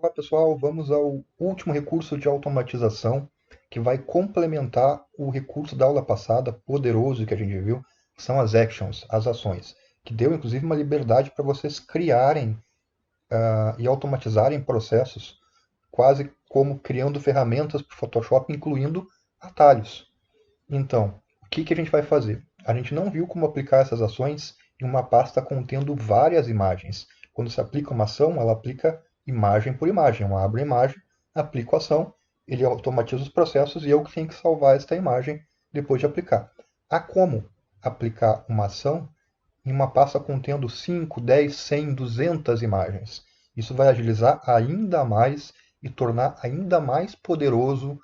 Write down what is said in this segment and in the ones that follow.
Olá pessoal, vamos ao último recurso de automatização que vai complementar o recurso da aula passada, poderoso que a gente viu, que são as actions, as ações, que deu inclusive uma liberdade para vocês criarem e automatizarem processos, quase como criando ferramentas para o Photoshop, incluindo atalhos. Então, o que a gente vai fazer? A gente não viu como aplicar essas ações em uma pasta contendo várias imagens. Quando se aplica uma ação, ela aplica imagem por imagem. Eu abro a imagem, aplico a ação, ele automatiza os processos e eu que tenho que salvar esta imagem depois de aplicar. Há como aplicar uma ação em uma pasta contendo 5, 10, 100, 200 imagens. Isso vai agilizar ainda mais e tornar ainda mais poderoso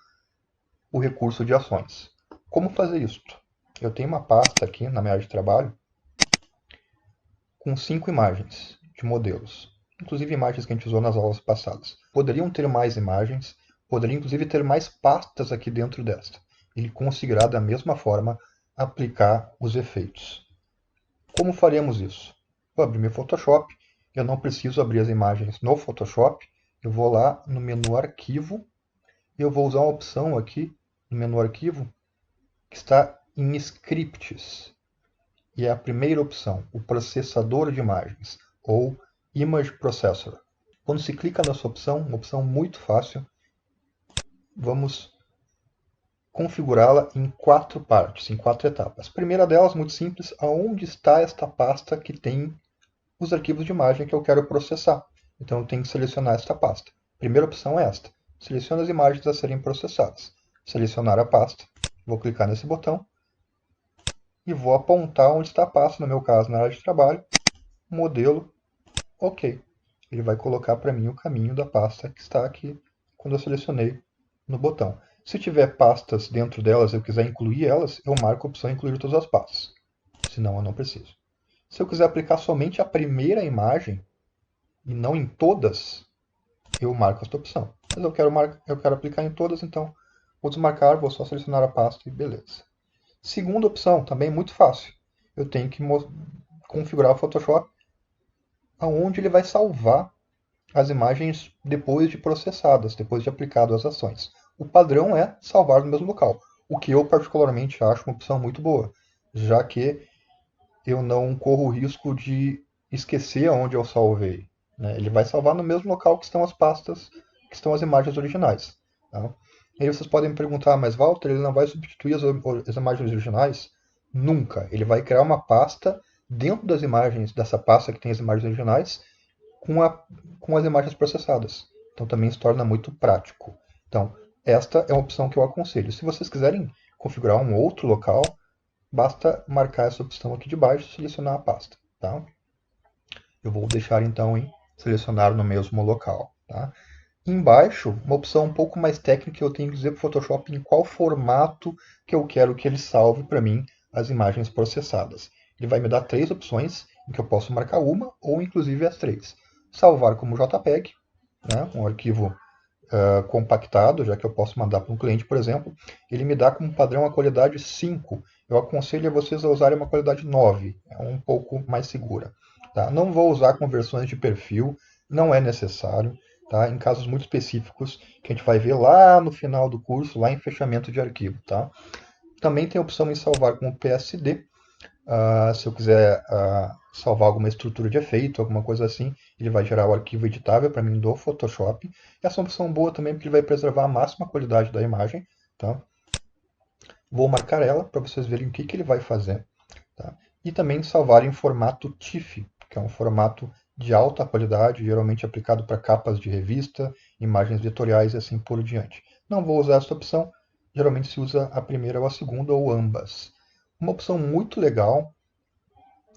o recurso de ações. Como fazer isso? Eu tenho uma pasta aqui na minha área de trabalho com 5 imagens de modelos, inclusive imagens que a gente usou nas aulas passadas. Poderiam ter mais imagens, poderia inclusive ter mais pastas aqui dentro desta. Ele conseguirá da mesma forma aplicar os efeitos. Como faremos isso? Vou abrir meu Photoshop, eu não preciso abrir as imagens no Photoshop, eu vou lá no menu Arquivo e eu vou usar uma opção aqui no menu Arquivo que está em Scripts. E é a primeira opção, o processador de imagens, ou Image Processor. Quando se clica nessa opção, uma opção muito fácil, vamos configurá-la em 4 partes, em 4 etapas. A primeira delas, muito simples, aonde está esta pasta que tem os arquivos de imagem que eu quero processar. Então eu tenho que selecionar esta pasta. A primeira opção é esta. Selecione as imagens a serem processadas. Selecionar a pasta. Vou clicar nesse botão e vou apontar onde está a pasta, no meu caso, na área de trabalho, modelo, OK. Ele vai colocar para mim o caminho da pasta que está aqui quando eu selecionei no botão. Se tiver pastas dentro delas e eu quiser incluir elas, eu marco a opção incluir todas as pastas. Senão eu não preciso. Se eu quiser aplicar somente a primeira imagem e não em todas, eu marco esta opção. Mas eu quero aplicar em todas, então vou desmarcar, vou só selecionar a pasta e beleza. Segunda opção, também muito fácil. Eu tenho que configurar o Photoshop aonde ele vai salvar as imagens depois de processadas, depois de aplicado as ações. O padrão é salvar no mesmo local, o que eu particularmente acho uma opção muito boa, já que eu não corro o risco de esquecer onde eu salvei. Né? Ele vai salvar no mesmo local que estão as pastas, que estão as imagens originais. Tá? E aí vocês podem me perguntar, mas Walter, ele não vai substituir as imagens originais? Nunca. Ele vai criar uma pasta dentro das imagens, dessa pasta que tem as imagens originais, com as imagens processadas. Então também se torna muito prático. Então, esta é uma opção que eu aconselho. Se vocês quiserem configurar um outro local, basta marcar essa opção aqui de baixo e selecionar a pasta. Tá? Eu vou deixar então em selecionar no mesmo local. Tá? Embaixo, uma opção um pouco mais técnica, eu tenho que dizer para o Photoshop em qual formato que eu quero que ele salve para mim as imagens processadas. Ele vai me dar 3 opções, em que eu posso marcar uma ou inclusive as 3. Salvar como JPEG, né, um arquivo compactado, já que eu posso mandar para um cliente, por exemplo. Ele me dá como padrão a qualidade 5. Eu aconselho a vocês a usarem uma qualidade 9, é um pouco mais segura. Tá? Não vou usar conversões de perfil, não é necessário. Tá? Em casos muito específicos, que a gente vai ver lá no final do curso, lá em fechamento de arquivo. Tá? Também tem a opção em salvar como PSD. Se eu quiser salvar alguma estrutura de efeito, alguma coisa assim, ele vai gerar o arquivo editável para mim do Photoshop. Essa é uma opção boa também porque ele vai preservar a máxima qualidade da imagem. Tá? Vou marcar ela para vocês verem o que ele vai fazer. Tá? E também salvar em formato TIFF, que é um formato de alta qualidade, geralmente aplicado para capas de revista, imagens vetoriais e assim por diante. Não vou usar essa opção, geralmente se usa a primeira ou a segunda ou ambas. Uma opção muito legal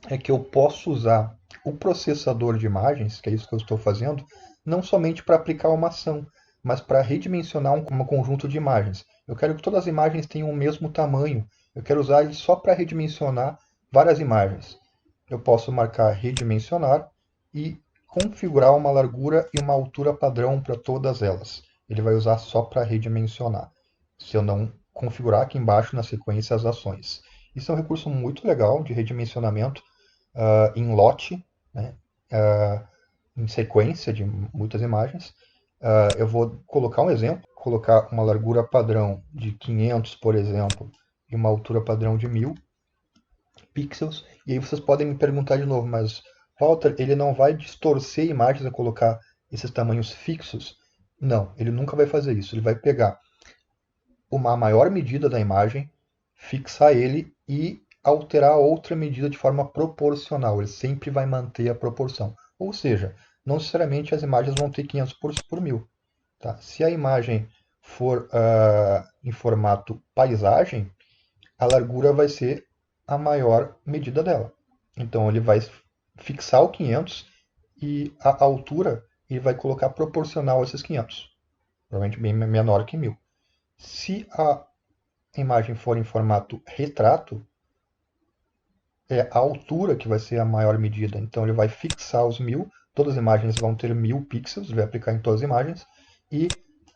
é que eu posso usar o processador de imagens, que é isso que eu estou fazendo, não somente para aplicar uma ação, mas para redimensionar um conjunto de imagens. Eu quero que todas as imagens tenham o mesmo tamanho. Eu quero usar ele só para redimensionar várias imagens. Eu posso marcar redimensionar e configurar uma largura e uma altura padrão para todas elas. Ele vai usar só para redimensionar, se eu não configurar aqui embaixo na sequência as ações. Isso é um recurso muito legal de redimensionamento em lote, né, em sequência de muitas imagens. Eu vou colocar um exemplo, colocar uma largura padrão de 500, por exemplo, e uma altura padrão de 1000 pixels. E aí vocês podem me perguntar de novo, mas Walter, ele não vai distorcer imagens a colocar esses tamanhos fixos? Não, ele nunca vai fazer isso. Ele vai pegar uma maior medida da imagem, fixar ele e alterar outra medida de forma proporcional. Ele sempre vai manter a proporção. Ou seja, não necessariamente as imagens vão ter 500 por 1000. Tá? Se a imagem for em formato paisagem, a largura vai ser a maior medida dela. Então ele vai fixar o 500 e a altura ele vai colocar proporcional a esses 500. Provavelmente bem menor que 1000. Se a imagem for em formato retrato, é a altura que vai ser a maior medida. Então ele vai fixar os 1000, todas as imagens vão ter 1000 pixels, ele vai aplicar em todas as imagens, e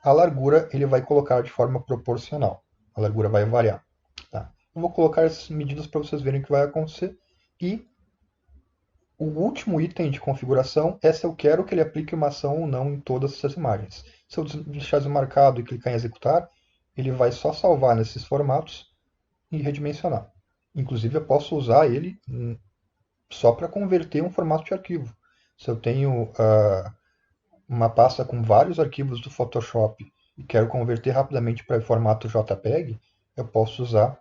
a largura ele vai colocar de forma proporcional. A largura vai variar. Tá? Eu vou colocar essas medidas para vocês verem o que vai acontecer. E o último item de configuração é se eu quero que ele aplique uma ação ou não em todas essas imagens. Se eu deixar desmarcado e clicar em executar, ele vai só salvar nesses formatos e redimensionar. Inclusive, eu posso usar ele só para converter um formato de arquivo. Se eu tenho uma pasta com vários arquivos do Photoshop e quero converter rapidamente para formato JPEG, eu posso usar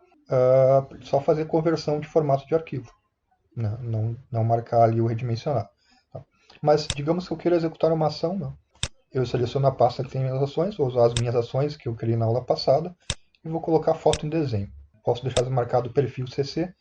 só fazer conversão de formato de arquivo, né? Não marcar ali o redimensionar. Tá? Mas digamos que eu queira executar uma ação, não. Eu seleciono a pasta que tem minhas ações, vou usar as minhas ações que eu criei na aula passada e vou colocar foto em desenho. Posso deixar desmarcado o perfil CC,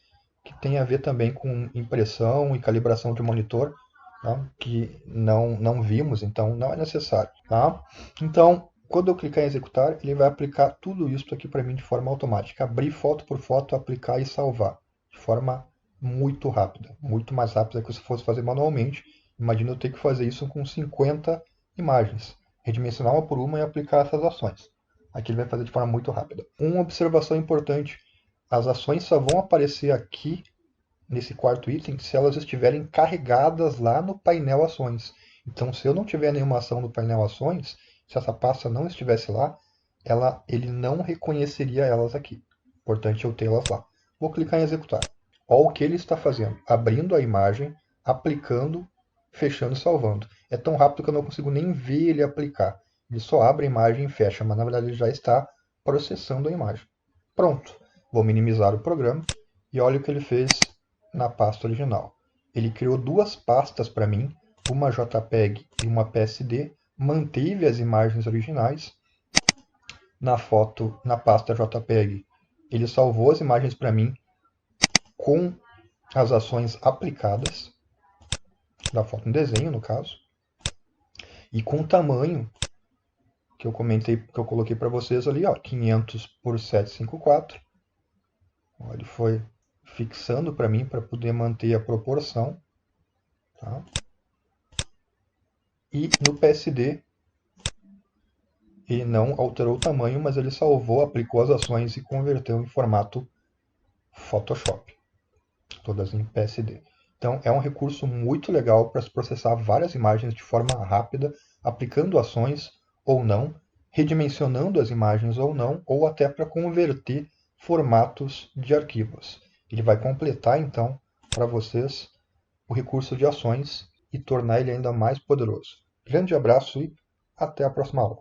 que tem a ver também com impressão e calibração de monitor, tá? Que não vimos, então não é necessário. Tá? Então, quando eu clicar em executar, ele vai aplicar tudo isso aqui para mim de forma automática. Abrir foto por foto, aplicar e salvar. De forma muito rápida. Muito mais rápida que se fosse fazer manualmente. Imagina eu ter que fazer isso com 50 imagens. Redimensionar uma por uma e aplicar essas ações. Aqui ele vai fazer de forma muito rápida. Uma observação importante. As ações só vão aparecer aqui nesse quarto item se elas estiverem carregadas lá no painel ações. Então, se eu não tiver nenhuma ação no painel ações, se essa pasta não estivesse lá, ele não reconheceria elas aqui. Importante eu tê-las lá. Vou clicar em executar. Olha o que ele está fazendo. Abrindo a imagem, aplicando, fechando e salvando. É tão rápido que eu não consigo nem ver ele aplicar. Ele só abre a imagem e fecha, mas na verdade ele já está processando a imagem. Pronto. Vou minimizar o programa e olha o que ele fez na pasta original. Ele criou duas pastas para mim, uma JPEG e uma PSD, manteve as imagens originais. Na pasta JPEG, ele salvou as imagens para mim com as ações aplicadas, da foto em desenho, no caso, e com o tamanho que eu comentei, que eu coloquei para vocês ali, ó, 500 por 754. Ele foi fixando para mim para poder manter a proporção. Tá? E no PSD, ele não alterou o tamanho, mas ele salvou, aplicou as ações e converteu em formato Photoshop, todas em PSD. Então é um recurso muito legal para se processar várias imagens de forma rápida, aplicando ações ou não, redimensionando as imagens ou não, ou até para converter formatos de arquivos. Ele vai completar então para vocês o recurso de ações e tornar ele ainda mais poderoso. Grande abraço e até a próxima aula.